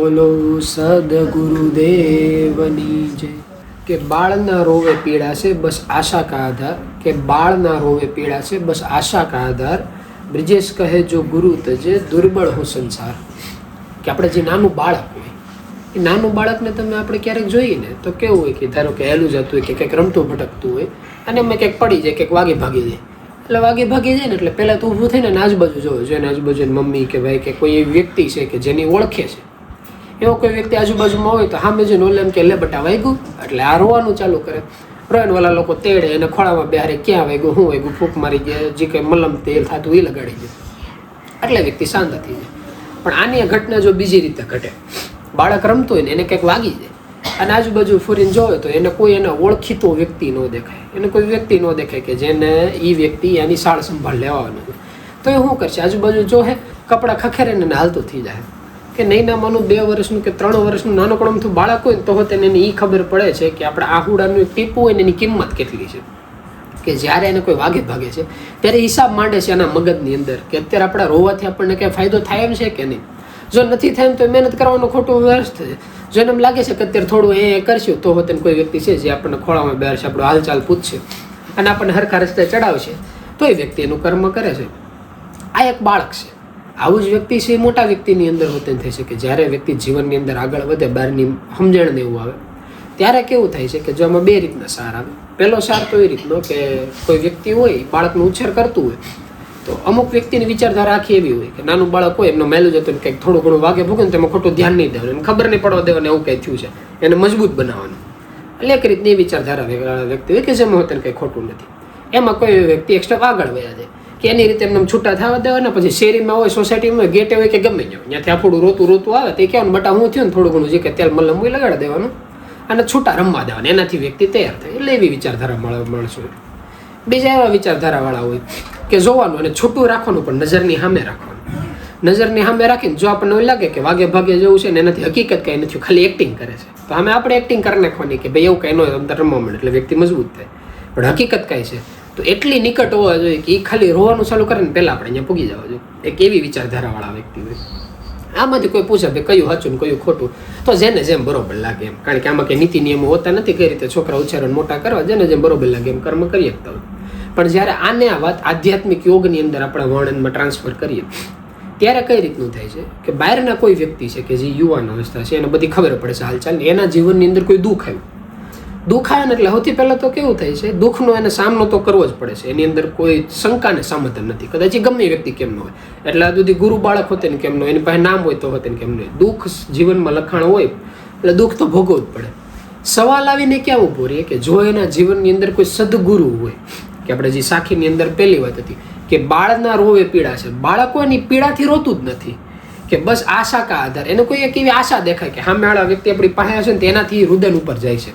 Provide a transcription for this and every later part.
બોલો સદગુરુદેવની જય। કે બાળ ના રોવે પીડા છે બસ આશા का आधार, કે બાળ ના રોવે પીડા છે બસ આશા का आधार। બ્રિજેશ કહે જો ગુરુ તજે દુર્બળ હો સંસાર। કે આપણે જે નાનું બાળક હોય એ નાનું બાળકને તમે આપણે ક્યારેક જોઈએ ને તો કેવું હોય કે ધારો કે હેલું જતું હોય કે કંઈક રમતું ભટકતું હોય અને એમાં કંઈક પડી જાય, કંઈક વાગી ભાગી જાય, એટલે વાગી ભાગી જાય ને એટલે પહેલાં તો ઊભું થઈને આજુબાજુ જોવે છે, આજુબાજુ મમ્મી કે ભાઈ કે કોઈ એવી વ્યક્તિ છે કે જેની ઓળખે છે, એવો કોઈ વ્યક્તિ આજુબાજુમાં હોય તો સામે જઈને ઓલે એમ કે લે બટા વાગ્યું, એટલે આ રોવાનું ચાલુ કરે। રોઈને વાલા લોકો તેડે એને ખોળામાં બેહારે, ક્યાં વાગ્યું, શું વાગ્યું, ફૂંક મારી ગયા, જે કંઈ મલમ તેલ થતું એ લગાડી દે, એટલે વ્યક્તિ શાંત થઈ જાય। પણ આની આ ઘટના જો બીજી રીતે ઘટે, બાળક રમતું હોય ને એને કંઈક વાગી જાય અને આજુબાજુ ફરીને જોવે તો એને કોઈ એને ઓળખીતો વ્યક્તિ ન દેખાય, એને કોઈ વ્યક્તિ ન દેખાય કે જેને એ વ્યક્તિ એની સાળ સંભાળ લેવાનું છે, તો એ શું કરશે? આજુબાજુ જોહે, કપડાં ખખેરે ને હાલતું થઈ જાય। કે નહીં ના માનું 2 વર્ષનું કે 3 વર્ષનું નાનકડું અમથું બાળક હોય ને તો તેને એ ખબર પડે છે કે આપણે આહુડાનું એક ટીપું હોય ને એની કિંમત કેટલી છે। કે જ્યારે એને કોઈ વાગે ભાગે છે ત્યારે હિસાબ માંડે છે એના મગજની અંદર કે અત્યારે આપણા રોવાથી આપણને કંઈ ફાયદો થાય એમ છે કે નહીં। જો નથી થાય એમ તો મહેનત કરવાનો ખોટું વ્યસ્ત છે। જો એને એમ લાગે છે કે અત્યારે થોડું એ કરશું તો તેને કોઈ વ્યક્તિ છે જે આપણને ખોળામાં બેસશે, આપણો હાલચાલ પૂછશે અને આપણને હરખા રસ્તે ચડાવશે, તો એ વ્યક્તિ એનું કર્મ કરે છે। આ એક બાળક છે। આવું જ વ્યક્તિ છે એ મોટા વ્યક્તિની અંદર હોતું થઈ છે કે જ્યારે વ્યક્તિ જીવનની અંદર આગળ વધે, બહારની સમજણને એવું આવે ત્યારે કેવું થાય છે કે જો આમાં 2 રીતના સાર આવે। પહેલો સાર તો એ રીતનો કે કોઈ વ્યક્તિ હોય બાળકનો ઉછેર કરતું હોય તો અમુક વ્યક્તિની વિચારધારા આખી એવી હોય કે નાનું બાળક હોય એમનો મેલું જતું કંઈક થોડું ઘણું વાગે ભૂગે ને તેમાં ખોટું ધ્યાન નહીં દેવાનું, એને ખબર નહીં પડવા દેવાનું એવું કંઈ થયું છે, એને મજબૂત બનાવવાનું, એટલે એક રીતની વિચારધારા વ્યક્તિ હોય કે જેમાં હોતે કંઈ ખોટું નથી। એમાં કોઈ વ્યક્તિ એક્સ્ટ્રા આગળ વયા જાય કે એની રીતે એમને છૂટા થવા દેવાના, પછી શેરીમાં હોય, સોસાયટીમાં હોય, ગેટે હોય કે ગમે જાય, ત્યાંથી આપણું રોતું આવે તે કહેવાનું બટા હું થયું ને થોડું ઘણું જે કે તેલ મલમ હોય લગાડી દેવાનું અને છૂટા રમવા દેવાના, એનાથી વ્યક્તિ તૈયાર થાય। એટલે એવી વિચારધારા માણસો હોય। બીજા એવા વિચારધારાવાળા હોય કે જોવાનું અને છૂટું રાખવાનું પણ નજરની સામે રાખવાનું, નજરની સામે રાખીને જો આપણને એવું લાગે કે વાગે ભાગે જેવું છે ને એનાથી હકીકત કંઈ નથી, ખાલી એક્ટિંગ કરે છે, તો અમે આપણે એક્ટિંગ કરી નાખવાની કે ભાઈ એવું કંઈ ન હોય, અંદર રમવા મળે એટલે વ્યક્તિ મજબૂત થાય। પણ હકીકત કાંઈ છે તો એટલી નિકટ હોવા જોઈએ કે એ ખાલી રોવાનું ચાલુ કરે ને પહેલાં આપણે અહીંયા પૂગી જવા જોઈએ। એક એવી વિચારધારાવાળા વ્યક્તિ હોય। આમાંથી કોઈ પૂછે ભાઈ કયું સાચું ને કયું ખોટું, તો જેને જેમ બરોબર લાગે એમ, કારણ કે આમાં કંઈ નીતિ નિયમો હોતા નથી કઈ રીતે છોકરા ઉછેરને મોટા કરવા, જેને જેમ બરોબર લાગે એમ કર્મ કરી શકતા હોય। પણ જ્યારે આને આ વાત આધ્યાત્મિક યોગની અંદર આપણા વર્ણનમાં ટ્રાન્સફર કરીએ ત્યારે કઈ રીતનું થાય છે કે બહારના કોઈ વ્યક્તિ છે કે જે યુવાન અવસ્થા છે એને બધી ખબર પડે છે હાલચાલ, એના જીવનની અંદર કોઈ દુઃખ આવ્યું, દુઃખ આવે ને એટલે સૌથી પહેલાં તો કેવું થાય છે, દુઃખનો એને સામનો તો કરવો જ પડે છે, એની અંદર કોઈ શંકાને સમાધાન નથી, કદાચ ગમે વ્યક્તિ કેમ ન હોય, એટલે આ સુધી ગુરુ બાળક હોતે ને કેમ ન હોય, એની પાસે નામ હોય તો હોતે ને કેમ ન હોય, દુઃખ જીવનમાં લખાણ હોય એટલે દુઃખ તો ભોગવવું જ પડે। સવાલ આવીને ક્યાં ઊભો રહીએ કે જો એના જીવનની અંદર કોઈ સદગુરુ હોય, કે આપણે જે સાખીની અંદર પહેલી વાત હતી કે બાળના રોવે પીડા છે, બાળકો એની પીડાથી રોતું જ નથી કે બસ આશા કા આધાર, એને કોઈ એક એવી આશા દેખાય કે સામેવાળા વ્યક્તિ આપણી પાસે હશે ને તેનાથી રુદન ઉપર જાય છે।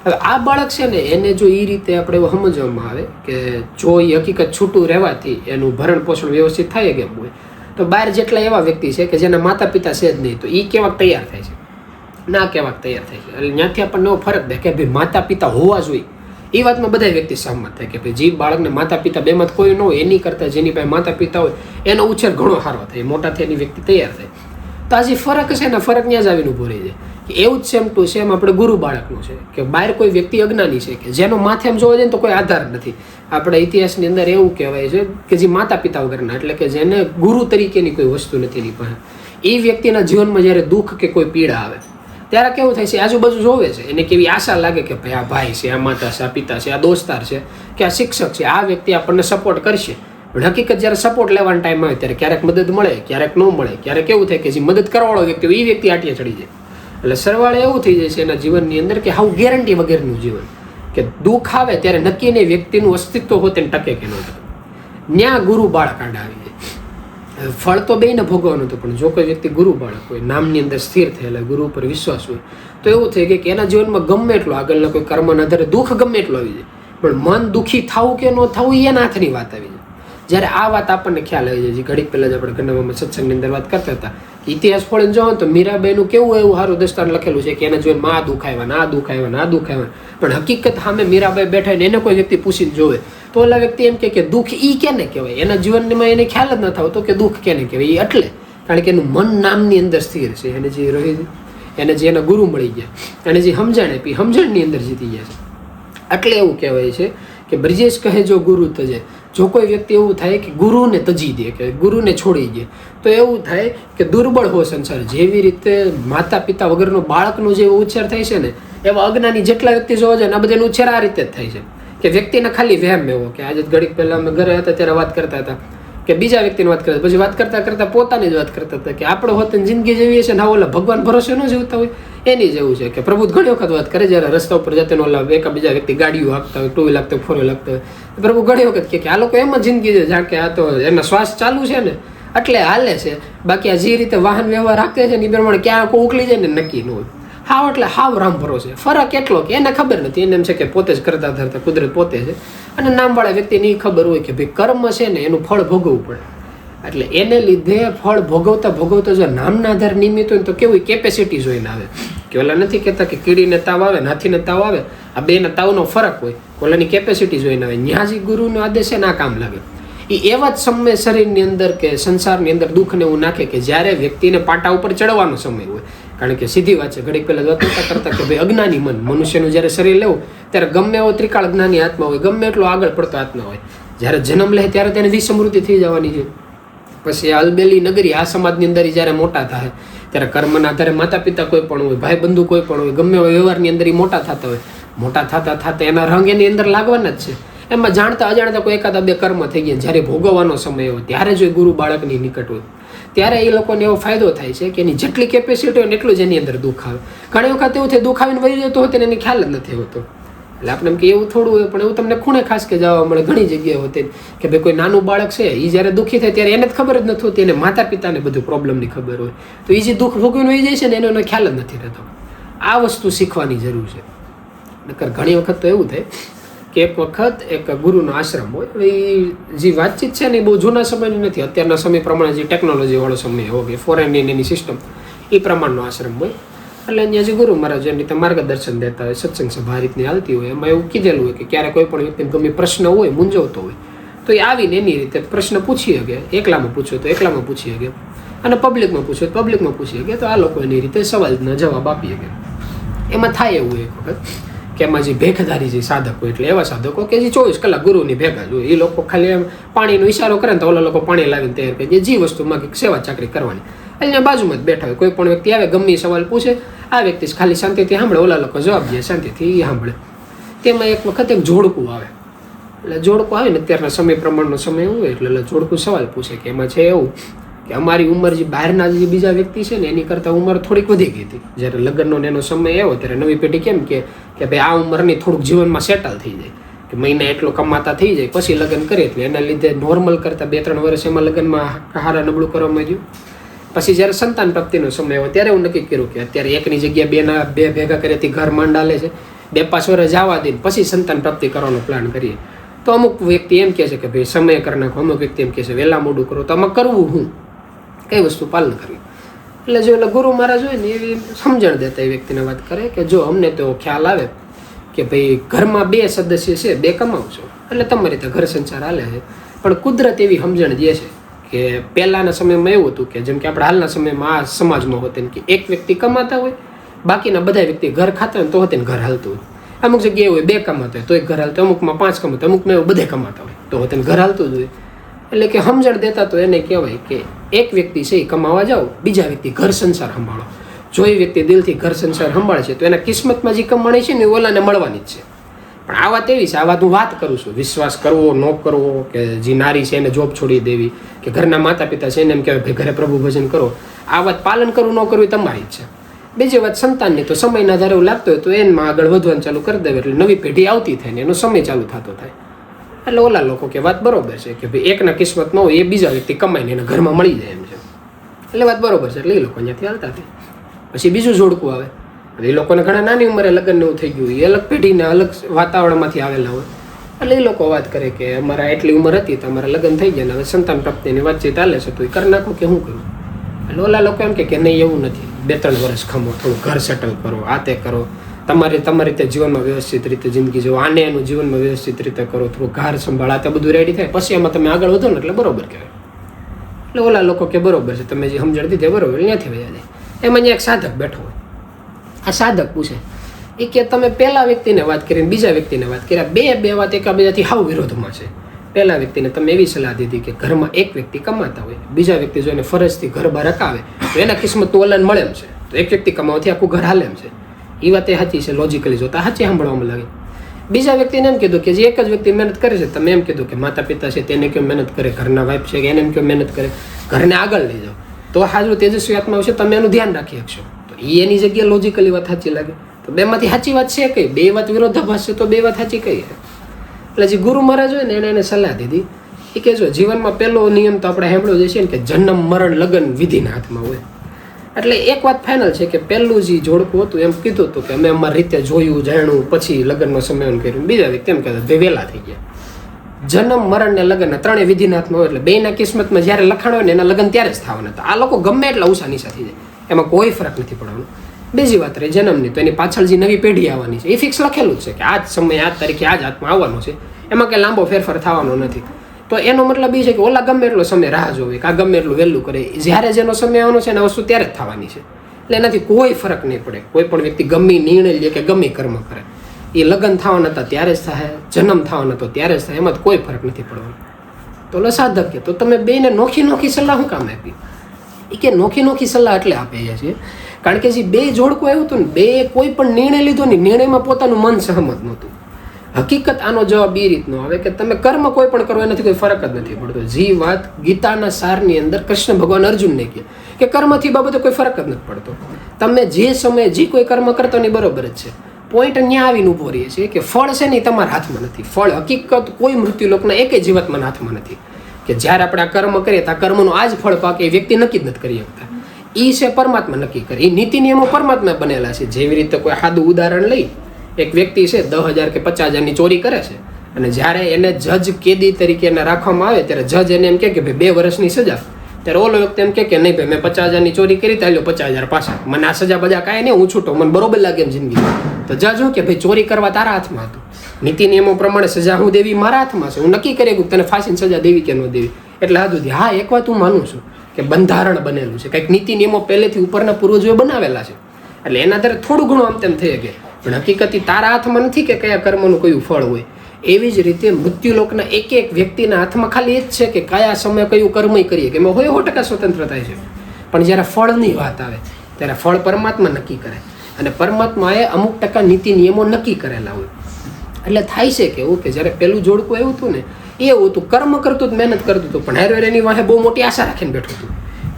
હવે આ બાળક છે ને એને જો એ રીતે આપણે એવું સમજવામાં આવે કે જો એ હકીકત છૂટું રહેવાથી એનું ભરણ પોષણ વ્યવસ્થિત થાય કેમ હોય, તો બહાર જેટલા એવા વ્યક્તિ છે કે જેના માતા પિતા છે જ નહીં તો એ કેવાક તૈયાર થાય છે, ના કેવાક તૈયાર થાય છે, એટલે ત્યાંથી આપણને એવો ફરક દેખાય કે ભાઈ માતા પિતા હોવા જોઈએ, એ વાતમાં બધા વ્યક્તિ સહમત થાય કે ભાઈ જે બાળકને માતા પિતા બેમાંથી કોઈ ન હોય એની કરતાં જેની પાસે માતા પિતા હોય એનો ઉછેર ઘણો સારો થાય, મોટા થઈને વ્યક્તિ તૈયાર થાય। તો આ જે ફરક છે ને ફરક ત્યાં જ આવીને ઊભો રહી જાય કે એવું જ સેમ ટુ સેમ આપણે ગુરુ બાળકનું છે કે બહાર કોઈ વ્યક્તિ અજ્ઞાની છે કે જેનો માથે એમ જોવા જાય ને તો કોઈ આધાર નથી, આપણા ઇતિહાસની અંદર એવું કહેવાય છે કે જે માતા પિતા વગરના, એટલે કે જેને ગુરુ તરીકેની કોઈ વસ્તુ નથી એની પાસે, એ વ્યક્તિના જીવનમાં જ્યારે દુઃખ કે કોઈ પીડા આવે ત્યારે કેવું થાય છે, આજુબાજુ જોવે છે, એને કેવી આશા લાગે કે ભાઈ આ ભાઈ છે, આ માતા છે, આ પિતા છે, આ દોસ્તાર છે કે આ શિક્ષક છે, આ વ્યક્તિ આપણને સપોર્ટ કરશે। પણ હકીકત જ્યારે સપોર્ટ લેવાનો ટાઈમ આવે ત્યારે ક્યારેક મદદ મળે, ક્યારેક ન મળે, ક્યારેક એવું થાય કે જે મદદ કરવાવાળો વ્યક્તિ હોય એ વ્યક્તિ આટીએ ચડી જાય, એટલે સરવાળે એવું થઈ જાય છે એના જીવનની અંદર કે હાવ ગેરંટી વગરનું જીવન, કે દુઃખ આવે ત્યારે નક્કી નહીં વ્યક્તિનું અસ્તિત્વ હોતે ને ટકે કે ન ટકે, ન્યા ગુરુ બાળક આડા આવી જાય। ફળ તો બેયને ભોગવવાનું હતું, પણ જો કોઈ વ્યક્તિ ગુરુ બાળક હોય, નામની અંદર સ્થિર થયેલા, ગુરુ ઉપર વિશ્વાસ હોય, તો એવું થઈ કે એના જીવનમાં ગમે એટલું આગળના કોઈ કર્મના આધારે દુઃખ ગમે એટલું આવી જાય, પણ મન દુઃખી થવું કે ન થવું એના હાથની વાત આવી જાય। જ્યારે આ વાત આપણને ખ્યાલ આવી જાય, જે ઘડીક પહેલાં જ આપણે ઘણા સત્સંગની અંદર વાત કરતા હતા, ઇતિહાસ ફોડીને જોવો તો મીરાબાઈનું કેવું એવું સારું દસ્તાન લખેલું છે કે એના જીવનમાં આ દુઃખ આવ્યા, આ દુઃખ આવ્યા, આ દુઃખ આવ્યા, પણ હકીકત સામે મીરાબાઈ બેઠા ને એને કોઈ વ્યક્તિ પૂછીને જોવે તો ઓલા વ્યક્તિ એમ કે દુઃખ ઈ કેને કહેવાય, એના જીવનમાં એને ખ્યાલ જ ન થતો કે દુઃખ કેને કહેવાય, એટલે કારણ કે એનું મન નામની અંદર સ્થિર છે. એને જે રોહિત એને જે એના ગુરુ મળી ગયા, એને જે સમજણ આપી, સમજણની અંદર જીતી ગયા છે. એટલે એવું કહેવાય છે કે બ્રિજેશ કહે જો ગુરુ તજે. જો કોઈ વ્યક્તિ એવું થાય કે ગુરુને તજી દે, કે ગુરુને છોડી દે, તો એવું થાય કે દુર્બળ હો સંસાર. જેવી રીતે માતા પિતા વગરનો બાળકનો જેવો ઉછેર થાય છે ને, એવા અજ્ઞાની જેટલા વ્યક્તિ જોવા જાય ને આ બધાનો ઉછેર આ રીતે જ થાય છે. કે વ્યક્તિને ખાલી વહેમ એવો કે આજે ઘડીક પહેલા અમે ઘરે હતા ત્યારે વાત કરતા હતા કે બીજા વ્યક્તિની વાત કરતા, પછી વાત કરતા કરતા પોતાની જ વાત કરતા હતા કે આપણે હોત જિંદગી જેવી છે ને ઓલા ભગવાન ભરોસે ન જીવતા હોય એની જેવું છે. કે પ્રભુ ઘણી વખત વાત કરે જ્યારે રસ્તા ઉપર જતે ઓલા બીજા વ્યક્તિ ગાડીઓ હાંકતા હોય, ટુ વ્હીલ હાંકતા હોય, ફોર વ્હીલ હાંકતા હોય, પ્રભુ ઘણી વખત કે આ લોકો એમ જ જિંદગી છે જાણ કે આ તો એના શ્વાસ ચાલુ છે ને એટલે હાલે છે. બાકી આ જે રીતે વાહન વ્યવહાર રાખે છે ને એ પ્રમાણે ક્યાં કોઈ ઉકલી જાય ને નક્કી ન હોય. હાવ એટલે હાવ રામ ભરોસે. ફરક એટલો કે એને ખબર નથી, એને એમ છે કે પોતે જ કરતા ધરતા કુદરત પોતે છે. અને નામવાળા વ્યક્તિને એ ખબર હોય કે ભાઈ કર્મ છે ને એનું ફળ ભોગવવું પડે. એટલે એને લીધે ફળ ભોગવતા ભોગવતા જો નામના આધાર નિમિત્ત હોય તો કેવી કેપેસિટી જોઈને આવે. કે ઓલા નથી કહેતા કે કીડીને તાવ આવે, હાથીને તાવ આવે, આ બેના તાવનો ફરક હોય. ઓલાની કેપેસિટી જોઈને આવે. ન્યાજી ગુરુનો આદેશ છે ને આ કામ લાગે. એ એવા જ સમય શરીરની અંદર કે સંસારની અંદર દુઃખને એવું નાખે કે જ્યારે વ્યક્તિને પાટા ઉપર ચડવાનો સમય હોય. કારણ કે સીધી વાત છે, ઘડીક પહેલા વાત કરતા કે ભાઈ અજ્ઞાની મન મનુષ્યનું જ્યારે શરીર લેવું ત્યારે ગમે એવો ત્રિકાળ જ્ઞાની આત્મા હોય, ગમે એટલો આગળ પડતો આત્મા હોય, જ્યારે જન્મ લે ત્યારે તેને વિસમૃતિ થઈ જવાની છે. પછી અલબેલી નગરી આ સમાજની અંદર જ્યારે મોટા થાય ત્યારે કર્મના આધારે માતા પિતા કોઈ પણ હોય, ભાઈ બંધુ કોઈ પણ હોય, ગમે એવા વ્યવહારની અંદર એ મોટા થતા હોય. મોટા થતા થતા એના રંગ એની અંદર લાગવાના જ છે. એમાં જાણતા અજાણતા કોઈ એકાદા બે કર્મ થઈ ગયા. જ્યારે ભોગવવાનો સમય હોય ત્યારે જો ગુરુ બાળકની નિકટ હોય ત્યારે એ લોકોને એવો ફાયદો થાય છે કે એની જેટલી કેપેસિટી હોય ને એટલું જ એની અંદર દુઃખ આવે. ઘણી વખત એવું થાય દુઃખ આવીને વહી જતો હોય તેને એની ખ્યાલ જ નથી હોતો. એટલે આપણે એમ કે એવું થોડું હોય પણ એવું તમને ખૂણે ખાસ કે જવા મળે ઘણી જગ્યાએ હોતી કે ભાઈ કોઈ નાનું બાળક છે એ જ્યારે દુઃખી થાય ત્યારે એને જ ખબર જ નથી હોતી, એને માતા પિતાને બધું પ્રોબ્લેમની ખબર હોય. તો એ જે દુઃખ ભોગવીને વહી જાય છે ને એનો ખ્યાલ જ નથી રહેતો. આ વસ્તુ શીખવાની જરૂર છે. નકર ઘણી વખત તો એવું થાય કે એક વખત એક ગુરુનો આશ્રમ હોય. એ જે વાતચીત છે ને એ બહુ જૂના સમયની નથી, અત્યારના સમય પ્રમાણે જે ટેકનોલોજીવાળો સમય હોય કે ફોરેનની એની સિસ્ટમ એ પ્રમાણનો આશ્રમ હોય. એટલે અહીંયા જે ગુરુ મહારાજ એની રીતે માર્ગદર્શન દેતા હોય, સત્સંગ સભા રીતની હાલતી હોય. એમાં એવું કીધેલું હોય કે ક્યારે કોઈ પણ વ્યક્તિ ગમે પ્રશ્ન હોય, મૂંઝવતો હોય તો એ આવીને એની રીતે પ્રશ્ન પૂછી શકે. એકલામાં પૂછ્યો તો એકલામાં પૂછી શકે, અને પબ્લિકમાં પૂછ્યો તો પબ્લિકમાં પૂછી શકે. તો આ લોકો એની રીતે સવાલના જવાબ આપી શકે. એમાં થાય એવું એક વખત કે એમાં જે ભેખધારી જે સાધકો, એટલે એવા સાધકો કે જે 24 કલાક ગુરુની ભેગા જ હોય. એ લોકો ખાલી એમ પાણીનો ઈશારો કરે ને તો ઓલા લોકો પાણી લાવીને તૈયાર કરે. જે વસ્તુમાં કંઈક સેવા ચાકરી કરવાની એટલે બાજુમાં જ બેઠા હોય. કોઈ પણ વ્યક્તિ આવે ગમે સવાલ પૂછે, આ વ્યક્તિ ખાલી શાંતિથી સાંભળે, ઓલા લોકો જવાબ દે શાંતિથી એ સાંભળે. તેમાં એક વખત એક જોડકું આવે. એટલે જોડકું આવે ને અત્યારના સમય પ્રમાણનો સમય હોય એટલે જોડકું સવાલ પૂછે કે એમાં છે એવું કે અમારી ઉંમર જે બહારના જે બીજા વ્યક્તિ છે ને એની કરતાં ઉંમર થોડીક વધી ગઈ હતી. જ્યારે લગ્નનો એનો સમય આવ્યો ત્યારે નવી પેઢી કેમ કે ભાઈ આ ઉંમરની થોડુંક જીવનમાં સેટલ થઈ જાય, કે મહિના એટલો કમાતા થઈ જાય પછી લગ્ન કરે. એટલે એના લીધે નોર્મલ કરતાં 2-3 વર્ષ એમાં લગ્નમાં હારા નબળું કરવામાં આવ્યું. પછી જ્યારે સંતાન પ્રાપ્તિનો સમય આવ્યો ત્યારે હું નક્કી કર્યું કે અત્યારે એકની જગ્યાએ બે ભેગા કર્યાથી ઘર માંડાલે છે, 2-5 વર્ષ જવા દઈને પછી સંતાન પ્રાપ્તિ કરવાનો પ્લાન કરીએ. તો અમુક વ્યક્તિ એમ કહે છે કે ભાઈ સમય કરી નાખો, અમુક વ્યક્તિ એમ કહે છે વહેલા મોડું કરો. તો આમાં કરવું હું કઈ વસ્તુ પાલન કરવી. એટલે જો એટલે ગુરુ મહારાજ હોય ને એવી સમજણ દેતા એ વ્યક્તિને વાત કરે કે જો અમને તો ખ્યાલ આવે કે ભાઈ ઘરમાં 2 સદસ્ય છે, 2 કમાવશો એટલે તમારી રીતે ઘર સંસાર હાલે છે. પણ કુદરત એવી સમજણ દે છે કે પહેલાના સમયમાં એવું હતું કે જેમ કે આપણે હાલના સમયમાં આ સમાજમાં હોતે કે એક વ્યક્તિ કમાતા હોય, બાકીના બધા વ્યક્તિ ઘર ખાતા હોય તો હોતે ઘર હાલતું હોય. અમુક જગ્યાએ હોય 2 કમાતા હોય તો એક ઘર હાલતું, અમુકમાં 5 કમાતા, અમુકમાં એવું બધે કમાતા હોય તો હોતે ઘર હાલતું જ હોય. એટલે કે સમજણ દેતા તો એને કહેવાય કે એક વ્યક્તિ છે એ કમાવા જાઓ, બીજા વ્યક્તિ ઘર સંસાર સંભાળો. જો એ વ્યક્તિ દિલથી ઘર સંસાર સંભાળે છે તો એના કિસ્મતમાં જે કમાણી છે ને એ ઓલાને મળવાની જ છે. પણ આ વાત એવી છે, આ વાત હું વાત કરું છું, વિશ્વાસ કરવો ન કરવો, કે જે નારી છે એને જોબ છોડી દેવી, કે ઘરના માતા પિતા છે એને એમ કહેવાય ભાઈ ઘરે પ્રભુ ભજન કરો. આ વાત પાલન કરવું ન કરવું તમારી જ છે. બીજી વાત સંતાનની તો સમયના આધારે એવું લાગતો હોય તો એમાં આગળ વધવાનું ચાલુ કરી દેવે એટલે નવી પેઢી આવતી થાય ને એનો સમય ચાલુ થતો થાય. એટલે ઓલા લોકો કે વાત બરોબર છે કે ભાઈ એકના કિસ્મત ન હોય એ બીજા વ્યક્તિ કમાઈને એના ઘરમાં મળી જાય એમ છે. એટલે વાત બરોબર છે. એટલે એ લોકો અહીંયાથી હાલતા થાય. પછી બીજું જોડકું આવે. એ લોકોને ઘણા નાની ઉંમરે લગ્ન એવું થઈ ગયું, એ અલગ પેઢીને અલગ વાતાવરણમાંથી આવેલા હોય. એટલે એ લોકો વાત કરે કે અમારા એટલી ઉંમર હતી તો અમારા લગ્ન થઈ ગયા, હવે સંતાન પ્રાપ્તિની વાતચીત ચાલે છે તો એ કરી નાખો કે શું કરું. એટલે ઓલા લોકો એમ કે નહીં એવું નથી, 2-3 વર્ષ ખમો, થોડું ઘર સેટલ કરો, આ તે કરો, તમારી રીતે જીવનમાં વ્યવસ્થિત રીતે જિંદગી જવો, આને એનું જીવનમાં વ્યવસ્થિત રીતે કરો, થોડું ઘર સંભાળ, આ તે બધું રેડી થાય પછી એમાં તમે આગળ વધો ને એટલે બરોબર કહેવાય. એટલે ઓલા લોકો કે બરોબર છે, તમે જે સમજણ દીધી બરોબર, ત્યાંથી વયા જાય. એમાં અહીંયા એક સાધક બેઠો હોય. આ સાધક પૂછે એ કે તમે પહેલા વ્યક્તિને વાત કરીને બીજા વ્યક્તિને વાત કર્યા, બે વાત એકબીજાથી હાવ વિરોધમાં છે. પહેલા વ્યક્તિને તમે એવી સલાહ દીધી કે ઘરમાં એક વ્યક્તિ કમાતા હોય, બીજા વ્યક્તિ જો એને ફરજથી ઘર બહાર રખાવે તો એના કિસ્મતનું વલણ મળે એમ છે, તો એક વ્યક્તિ કમાવાથી આખું ઘર હાલે એમ છે. એ વાત એ સાચી છે, લોજિકલી જોતા સાચી સાંભળવામાં લાગે. બીજા વ્યક્તિને એમ કીધું કે જે એક જ વ્યક્તિ મહેનત કરે છે, તમે એમ કીધું કે માતા પિતા છે તેને કેમ મહેનત કરે, ઘરના વાઇફ છે કે એને એમ કેમ મહેનત કરે, ઘરને આગળ લઈ જાઓ તો હાજર તેજસ્વી આત્મા આવશે, તમે એનું ધ્યાન રાખી શકશો. તો એની જગ્યાએ લોજિકલી વાત સાચી લાગે. તો બેમાંથી સાચી વાત છે કઈ? બે વાત વિરોધાભાસ છે તો બે વાત સાચી કઈ? એટલે જે ગુરુ મહારાજ હોય ને એને સલાહ દીધી એ કે જો જીવનમાં પહેલો નિયમ તો આપણે સાંભળ્યો છે ને કે જન્મ મરણ લગ્ન વિધિના હાથમાં હોય. એટલે એક વાત ફાઇનલ છે કે પહેલું જે જોડકું હતું એમ કીધું હતું કે અમે અમારી રીતે જોયું જાણ્યું પછી લગ્નનો સમય કર્યું. બીજા વ્યક્તિ એમ કહેતા વહેલા થઈ ગયા. જન્મ મરણ ને લગ્ન ત્રણેય વિધિના હાથમાં હોય એટલે બેના કિસ્મતમાં જ્યારે લખાણ હોય ને એના લગ્ન ત્યારે જ થવાના. તો આ લોકો ગમે એટલા ઊંચા નીચા થઈ જાય, એમાં કોઈ ફરક નથી પડવાનો. બીજી વાત રહી જન્મની, તો એની પાછળ જે નવી પેઢી આવવાની છે એ ફિક્સ લખેલું જ છે કે આ જ સમય આ તારીખે આ જ હાથમાં આવવાનો છે, એમાં કંઈ લાંબો ફેરફાર થવાનો નથી. તો એનો મતલબ એ છે કે ઓલા ગમે એટલો સમય રાહ જોવે કે આ ગમે એટલું વહેલું કરે, જ્યારે જેનો સમય આવવાનો છે એના વસ્તુ ત્યારે જ થવાની છે. એટલે એનાથી કોઈ ફરક નહીં પડે. કોઈ પણ વ્યક્તિ ગમે નિર્ણય લે કે ગમે કર્મ કરે, એ લગ્ન થવાના હતા ત્યારે જ થાય, જન્મ થવાના હતો ત્યારે જ થાય, એમાં કોઈ ફરક નથી પડવાનો. તો ઓલો સાધક કે તો તમે બેને નોખી સલાહ શું કામ આપી? એ કે નોખી સલાહ એટલે આપે છીએ કારણ કે જે બે જોડકું આવ્યું હતું ને, બે કોઈ પણ નિર્ણય લીધો ને, નિર્ણયમાં પોતાનું મન સહમત નહોતું. હકીકત આનો જવાબ એ રીતનો આવે કે તમે કર્મ કોઈ પણ કરો એનાથી કોઈ ફરક જ નથી પડતો. જે વાત ગીતાના સારની અંદર કૃષ્ણ ભગવાન અર્જુનને કહે કે કર્મથી બાબતે કોઈ ફરક જ નથી પડતો. તમે જે સમયે જે કોઈ કર્મ કરતો ને બરોબર જ છે. પોઈન્ટ અહીંયા આવીને ઊભો રહીએ છીએ કે ફળ છે ને એ તમારા હાથમાં નથી. ફળ હકીકત કોઈ મૃત્યુ લોકના એકે જીવાત્માના હાથમાં નથી કે જ્યારે આપણે આ કર્મ કરીએ તો આ કર્મનું આ જ ફળ પાકે એ વ્યક્તિ નક્કી જ નથી કરી શકતા. એ છે પરમાત્મા નક્કી કરે. એ નીતિ નિયમો પરમાત્મા બનેલા છે. જેવી રીતે કોઈ સાદું ઉદાહરણ લઈ, એક વ્યક્તિ છે 10,000 કે 50,000ની ચોરી કરે છે અને જ્યારે એને જજ કેદી તરીકે એને રાખવામાં આવે ત્યારે જજ એને એમ કે ભાઈ 2 વર્ષની સજા. ત્યારે ઓલો વ્યક્તિ એમ કે નહીં ભાઈ મેં 50,000ની ચોરી કરી તાલ્યો 50,000 પાછા, મને આ સજા બજા કાંઈ નહીં, હું છૂટો, મને બરોબર લાગે એમ જિંદગી. તો જજ શું કે ભાઈ ચોરી કરવા તારા હાથમાં હતું, નીતિ નિયમો પ્રમાણે સજા હું દેવી મારા હાથમાં છે, હું નક્કી કરી કે તને ફાંસીની સજા દેવી કે ન દેવી. એટલે આ સુધી હા એક વાત હું માનું છું કે બંધારણ બનેલું છે, કંઈક નીતિ નિયમો પહેલેથી ઉપરના પૂર્વજોએ બનાવેલા છે, એટલે એના આધારે થોડું ઘણું આમ તેમ થઈ શકે. પણ હકીકત તારા હાથમાં નથી કે કયા કર્મનું કયું ફળ હોય. એવી જ રીતે મૃત્યુલોકના એક એક વ્યક્તિના હાથમાં ખાલી એ જ છે કે કયા સમયે કયું કર્મ કરીએ કે એમાં 100% સ્વતંત્ર થાય છે. પણ જ્યારે ફળની વાત આવે ત્યારે ફળ પરમાત્મા નક્કી કરે અને પરમાત્માએ અમુક ટકા નીતિ નિયમો નક્કી કરેલા હોય. એટલે થાય છે કેવું કે જ્યારે પેલું જોડકું એવું હતું ને એવું હતું, કર્મ કરતું જ મહેનત કરતું હતું, પણ હેર એની વાહે બહુ મોટી આશા રાખીને બેઠું હતું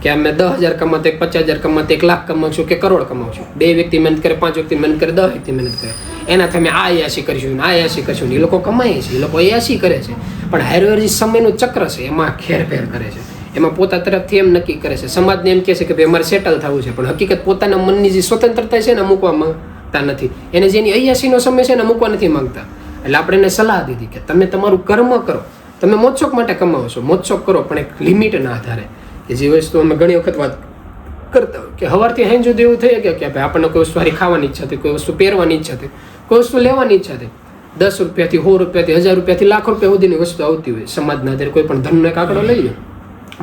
કે અમે 10,000 કમાતે 50,000 કમાતે 1 લાખ કમાવશું કે કરોડ કમાવશું. 2 વ્યક્તિ મહેનત કરે, 5 વ્યક્તિ મહેનત કરે, 10 વ્યક્તિ મહેનત કરે, એનાથી અમે આ યાસી કરીશું આ યાસી કરશું. એ લોકો કમાય છે, એ લોકો યાસી કરે છે, પણ હેરવેર જે સમયનું ચક્ર છે એમાં ખેરફેર કરે છે, એમાં પોતા તરફથી એમ નક્કી કરે છે, સમાજને એમ કહે છે કે ભાઈ અમારે સેટલ થવું છે, પણ હકીકત પોતાના મનની જે સ્વતંત્રતા છે ને મૂકવા માંગતા નથી, એને જેની અયાસીનો સમય છે ને મૂકવા નથી માંગતા. એટલે આપણે એને સલાહ દીધી કે તમે તમારું કર્મ કરો, તમે મોજશોખ માટે કમાવો છો, મોજશોખ કરો પણ એક લિમિટના આધારે. કે જે વસ્તુ અમે ઘણી વખત વાત કરતા હોય કે સવારથી સાંજ સુધી એવું થઈ કે ભાઈ આપણને કોઈ વસ્તુ હારી ખાવાની ઈચ્છા હતી, કોઈ વસ્તુ પહેરવાની ઈચ્છા હતી, કોઈ વસ્તુ લેવાની ઈચ્છા હતી, 10 રૂપિયાથી 100 રૂપિયાથી 1000 રૂપિયાથી લાખ રૂપિયા સુધીની વસ્તુ આવતી હોય સમાજના આધારે, કોઈ પણ ધનનો એક આંકડો લઈ લો.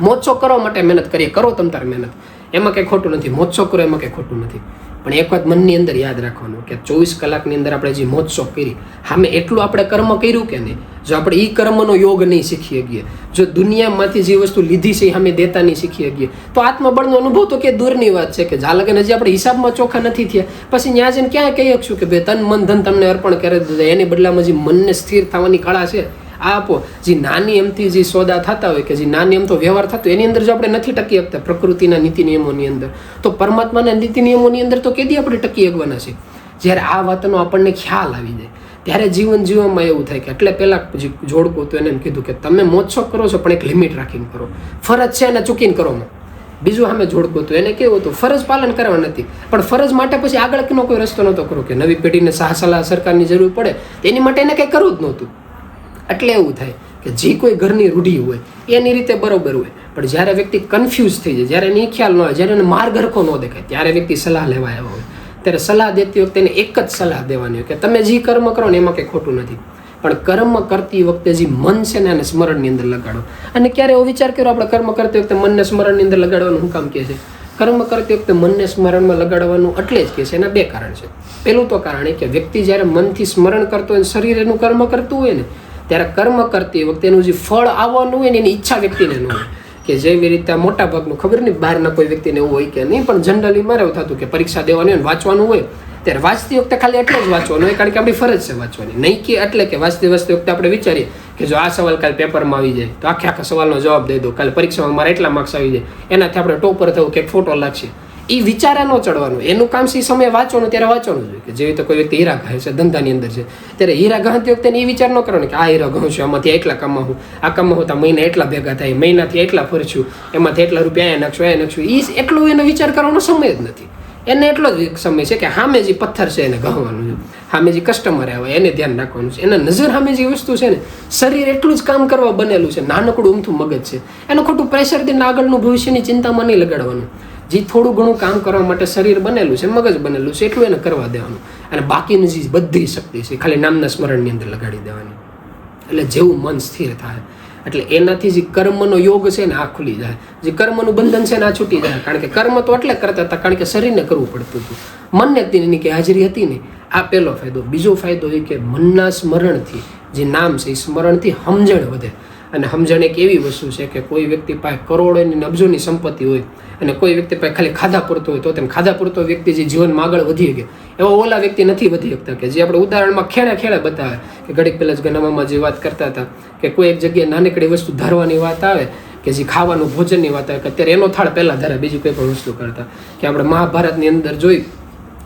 મોજશોખ કરવા માટે મહેનત કરીએ, કરો તમ તારે મહેનત, એમાં કંઈ ખોટું નથી. મોજશોખ કરો એમાં કંઈ ખોટું નથી. પણ એક વાત મનની અંદર યાદ રાખવાનું કે 24 કલાકની અંદર આપણે જે મોજશોખ કરી સામે એટલું આપણે કર્મ કર્યું કે નહીં. જો આપણે એ કર્મનો યોગ નહીં શીખી શકીએ, જો દુનિયામાંથી જે વસ્તુ લીધી છે એ સામે દેતા નહીં શીખી શકીએ, તો આત્મબળનો અનુભવ તો કે દૂરની વાત છે કે જ્યાં લગન હજી આપણે હિસાબમાં ચોખ્ખા નથી થયા પછી ત્યાં જઈને ક્યાં કહી શકશું કે ભાઈ તન મન ધન તમને અર્પણ કરી દીધા. એની બદલામાં જે મનને સ્થિર થવાની કળા છે આ આપો. જે નાની એમથી જે સોદા થતા હોય કે જે નાની એમ તો વ્યવહાર થતો એની અંદર જો આપણે નથી ટકી શકતા પ્રકૃતિના નીતિ નિયમોની અંદર, તો પરમાત્માના નીતિ નિયમોની અંદર તો કેદી આપણે ટકી શકવાના છે. જ્યારે આ વાતનો આપણને ખ્યાલ આવી જાય ત્યારે જીવન જીવવામાં એવું થાય કે એટલે પહેલાં જોડકું તો એને એમ કીધું કે તમે મોજશોખ કરો છો પણ એક લિમિટ રાખીને કરો, ફરજ છે એને ચૂકીને કરો. બીજું સામે જોડકું હતું એને કેવું હતું ફરજ પાલન કરવા નથી, પણ ફરજ માટે પછી આગળનો કોઈ રસ્તો નહોતો કરો કે નવી પેઢીને સલાહ સરકારની જરૂર પડે એની માટે એને કંઈ કરવું જ નહોતું. એટલે એવું થાય કે જે કોઈ ઘરની રૂઢિ હોય એની રીતે બરોબર હોય, પણ જ્યારે વ્યક્તિ કન્ફ્યુઝ થઈ જાય, જ્યારે એને ખ્યાલ ન હોય, જ્યારે એને માર્ગ હરખો ન દેખાય ત્યારે વ્યક્તિ સલાહ લેવા આવ્યા હોય ત્યારે સલાહ દેતી વખતે એને એક જ સલાહ દેવાની હોય કે તમે જે કર્મ કરો ને એમાં કંઈ ખોટું નથી, પણ કર્મ કરતી વખતે જે મન છે ને એને સ્મરણની અંદર લગાડો. અને ક્યારે એવો વિચાર કર્યો આપણે કર્મ કરતી વખતે મનને સ્મરણની અંદર લગાડવાનું શું કામ કહે છે? કર્મ કરતી વખતે મનને સ્મરણમાં લગાડવાનું એટલે જ કહે છે. એના બે કારણ છે. પહેલું તો કારણ એ કે વ્યક્તિ જ્યારે મનથી સ્મરણ કરતો હોય, શરીર એનું કર્મ કરતું હોય ને, ત્યારે કર્મ કરતી વખતે એનું જે ફળ આવવાનું હોય ને એની ઈચ્છા વ્યક્તિને ન હોય. કે જેવી રીતે મોટા ભાગનું ખબર નહીં બહારના કોઈ વ્યક્તિને એવું હોય કે નહીં, પણ જનરલી મારે એવું થતું કે પરીક્ષા દેવાની હોય વાંચવાનું હોય ત્યારે વાંચતી વખતે ખાલી એટલે જ વાંચવાનું હોય, કારણ કે આપણી ફરજ છે વાંચવાની. નહીં કે એટલે કે વાંચતી વખતે આપણે વિચારીએ કે જો આ સવાલ કાલે પેપરમાં આવી જાય તો આખા સવાલનો જવાબ દઈ દો, કાલે પરીક્ષામાં મારા એટલા માર્ક્સ આવી જાય, એનાથી આપણે ટોપર થવું કે ફોટો લાગશે. એ વિચારે ન ચડવાનું. એનું કામ છે સમયે વાંચવાનું, ત્યારે વાંચવાનું જોઈએ. કે જેવી રીતે કોઈ વ્યક્તિ હીરા ઘાય છે, ધંધાની અંદર છે, ત્યારે હીરા ઘાતી વખતે એ વિચાર ન કરવાનો કે આ હીરા ઘઉં છું, આમાંથી એટલા કમાવું, આ કમાવું તો મહિને એટલા ભેગા થાય, મહિનાથી એટલા ફરશું, એમાંથી એટલા રૂપિયા નાખશું, એ નાખશું. એ એટલો એને વિચાર કરવાનો સમય જ નથી. એને એટલો જ સમય છે કે સામે જે પથ્થર છે એને ગહવાનું છે, સામે જે કસ્ટમર આવે એને ધ્યાન રાખવાનું છે. એના નજર સામે જે વસ્તુ છે ને, શરીર એટલું જ કામ કરવા બનેલું છે, નાનકડું ઊમથું મગજ છે, એનું ખોટું પ્રેશર દઈને આગળનું ભવિષ્યની ચિંતામાં નહીં લગાડવાનું. જે થોડું ઘણું કામ કરવા માટે શરીર બનેલું છે, મગજ બનેલું છે, એટલું એને કરવા દેવાનું. અને બાકીની જે બધી શક્તિ છે ખાલી નામના સ્મરણની અંદર લગાડી દેવાની. એટલે જેવું મન સ્થિર થાય એટલે એનાથી જે કર્મનો યોગ છે ને આ ખુલી જાય, જે કર્મનું બંધન છે ને આ છૂટી જાય. કારણ કે કર્મ તો એટલે કરતા હતા કારણ કે શરીરને કરવું પડતું હતું, મનને તેની કે હાજરી હતી ને. આ પહેલો ફાયદો. બીજો ફાયદો એ કે મનના સ્મરણથી જે નામ છે એ સ્મરણથી સમજણ વધે. અને સમજણ એક એવી વસ્તુ છે કે કોઈ વ્યક્તિ પાસે કરોડોની અબજોની સંપત્તિ હોય અને કોઈ વ્યક્તિ પાસે ખાલી ખાધા પૂરતો હોય, તો તેમ ખાધા પૂરતો વ્યક્તિ જે જીવનમાં આગળ વધી શકે એવા ઓલા વ્યક્તિ નથી વધી શકતા. કે જે આપણે ઉદાહરણમાં ખેડે બતાવે કે ઘડીક પહેલાં જ ગનામામાં જે વાત કરતા હતા કે કોઈ એક જગ્યાએ નાનકડી વસ્તુ ધારવાની વાત આવે કે જે ખાવાનું ભોજનની વાત આવે કે અત્યારે એનો થાળ પહેલાં ધારે બીજી કોઈ પણ વસ્તુ કરતા. કે આપણે મહાભારતની અંદર જોઈ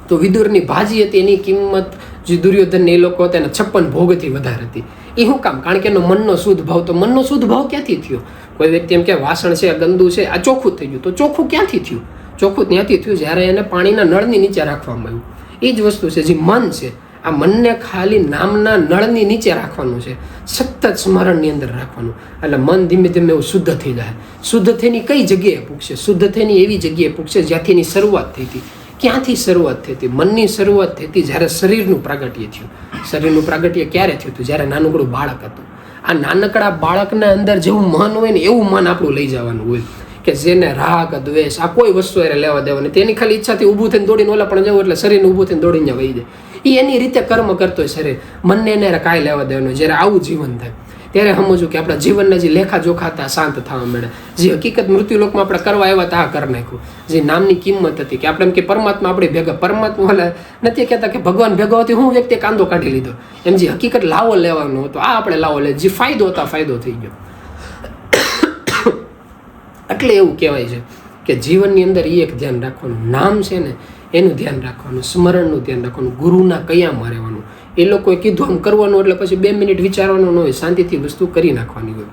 તો વિદુરની ભાજી હતી એની કિંમત જે દુર્યોધન એ લોકો હતા એના 56 ભોગથી વધારે હતી. એ શું કામ? કારણ કે એનો મનનો શુદ્ધ ભાવ. તો મનનો શુદ્ધ ભાવ ક્યાંથી થયો? કોઈ વ્યક્તિ એમ કે વાસણ છે ગંદુ છે, આ ચોખ્ખું થઈ ગયું. તો ચોખ્ખું ક્યાંથી થયું? ચોખ્ખું ત્યાંથી થયું જ્યારે એને પાણીના નળની નીચે રાખવામાં આવ્યું. એ જ વસ્તુ છે જે મન છે. આ મનને ખાલી નામના નળની નીચે રાખવાનું છે, સતત સ્મરણની અંદર રાખવાનું. એટલે મન ધીમે ધીમે એવું શુદ્ધ થઈ જાય. શુદ્ધ થઈને કઈ જગ્યાએ પૂગશે? શુદ્ધ થઈને એવી જગ્યાએ પૂગશે જ્યાંથી એની શરૂઆત થઈ હતી. ક્યાંથી શરૂઆત થઈ હતી? મનની શરૂઆત થઈ હતી જ્યારે શરીરનું પ્રાગટ્ય થયું. શરીરનું પ્રાગટ્ય ક્યારે થયું હતું? જ્યારે નાનકડું બાળક હતું. આ નાનકડા બાળકના અંદર જેવું મન હોય ને એવું મન આપણું લઈ જવાનું હોય. કે જેને રાગ દ્વેષ આ કોઈ વસ્તુ એને લેવા દેવાની, તેની ખાલી ઈચ્છાથી ઊભું થઈને દોડીને ઓલા પણ જવું એટલે શરીરને ઊભું થઈને દોડીને વહી જાય. એ એની રીતે કર્મ કરતો હોય શરીર. મનને એને કાંઈ લેવા દેવાનું. જ્યારે આવું જીવન થાય ત્યારે સમજવું કે આપણા જીવનના જે લેખા જોખા હતા શાંત થવા મળે. જે હકીકત મૃત્યુલોકમાં આપણે કરવા આવ્યા હતા આ કરી નાખ્યું. જે નામની કિંમત હતી કે આપણે એમ કે પરમાત્મા આપણી ભેગા, પરમાત્મા વાળા નથી કહેતા કે ભગવાન ભેગો હતી હું વ્યક્તિએ કાંદો કાઢી લીધો. એમ જે હકીકત લાવો લેવાનો હતો આ આપણે લાવો લે. જે ફાયદો હતો ફાયદો થઈ ગયો. એટલે એવું કહેવાય છે કે જીવનની અંદર એ એક ધ્યાન રાખવાનું, નામ છે ને એનું ધ્યાન રાખવાનું, સ્મરણનું ધ્યાન રાખવાનું, ગુરુના કયામાં રહેવાનું. એ લોકોએ કીધું આમ કરવાનું એટલે પછી 2 મિનિટ વિચારવાનું ન હોય, શાંતિથી વસ્તુ કરી નાખવાની હોય.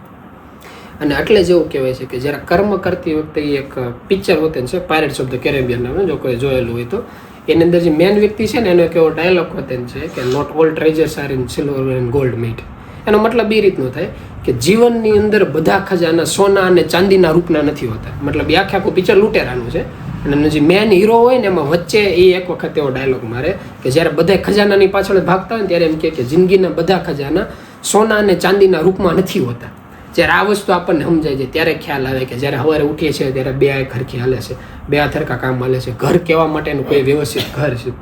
અને એટલે જ એવું કહેવાય છે કે જ્યારે કર્મ કરતી વખતે એક પિક્ચર હોતે છે પાયરેટ્સ ઓફ ધ કેરેબિયન નામે, જો કોઈ જોયેલું હોય તો એની અંદર જે મેન વ્યક્તિ છે ને એનો એક એવો ડાયલોગ હોતે છે કે not all treasures are in silver and gold made. એનો મતલબ એ રીતનો થાય કે જીવનની અંદર બધા ખજાના સોના અને ચાંદીના રૂપના નથી હોતા. મતલબ એ આખું પિક્ચર લૂંટેરાનું છે. અને જે મેન હીરો હોય ને એમાં વચ્ચે એ એક વખત એવો ડાયલોગ મારે કે જ્યારે બધા ખજાનાની પાછળ ભાગતા હોય ને ત્યારે એમ કે જિંદગીના બધા ખજાના સોના અને ચાંદીના રૂપમાં નથી હોતા. જ્યારે આ વસ્તુ આપણને સમજાય છે ત્યારે ખ્યાલ આવે કે જ્યારે સવારે ઉઠીએ છીએ ત્યારે 2 આંખ હરખી હાલે છે, 2 હાથ હરખા કામ હાલે છે, ઘર કહેવા માટેનું કોઈ વ્યવસ્થિત ઘર છે.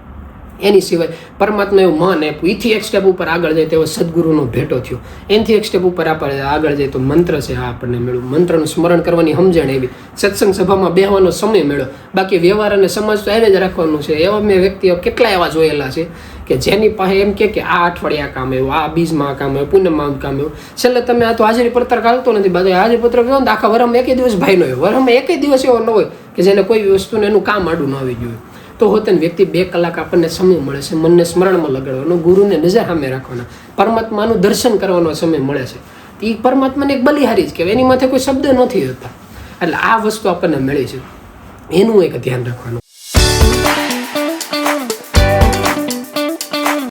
એની સિવાય પરમાત્મા એવું મન આપ્યું. એથી એક સ્ટેપ ઉપર આગળ જાય તેવો સદગુરુનો ભેટો થયો. એનાથી એક સ્ટેપ ઉપર આપણે આગળ જાય તો મંત્ર છે આ આપણને મળ્યું. મંત્રનું સ્મરણ કરવાની સમજણ એવી. સત્સંગ સભામાં બેહવાનો સમય મળ્યો. બાકી વ્યવહાર અને સમાજ તો એને જ રાખવાનું છે. એવા મેં વ્યક્તિઓ કેટલા એવા જોયેલા છે કે જેની પાસે એમ કે આ અઠવાડિયા કામ આવ્યું, આ બીજમાં કામ આવ્યું, પૂનમમાં કામ આવ્યું. છેલ્લે તમે આ તો હાજરી પત્રક હાલતો નથી. બધા હાજરી પત્રક જો ને આખા વરમાં 1 દિવસ ભાઈ નો હોય. વરમાં 1 દિવસ એવો ન હોય કે જેને કોઈ વસ્તુને એનું કામ આડું ન આવી ગયું. તો હોતે વ્યક્તિ 2 કલાક આપણને સમય મળે છે મનને સ્મરણમાં લગાડવાનો, ગુરુને નજર સામે રાખવાના, પરમાત્માનું દર્શન કરવાનો સમય મળે છે. એ પરમાત્માને એક બલિહારી જ કહેવાય. એની માથે કોઈ શબ્દ નથી હોતા. એટલે આ વસ્તુ આપણને મળી છે. એનું એક ધ્યાન રાખવાનું.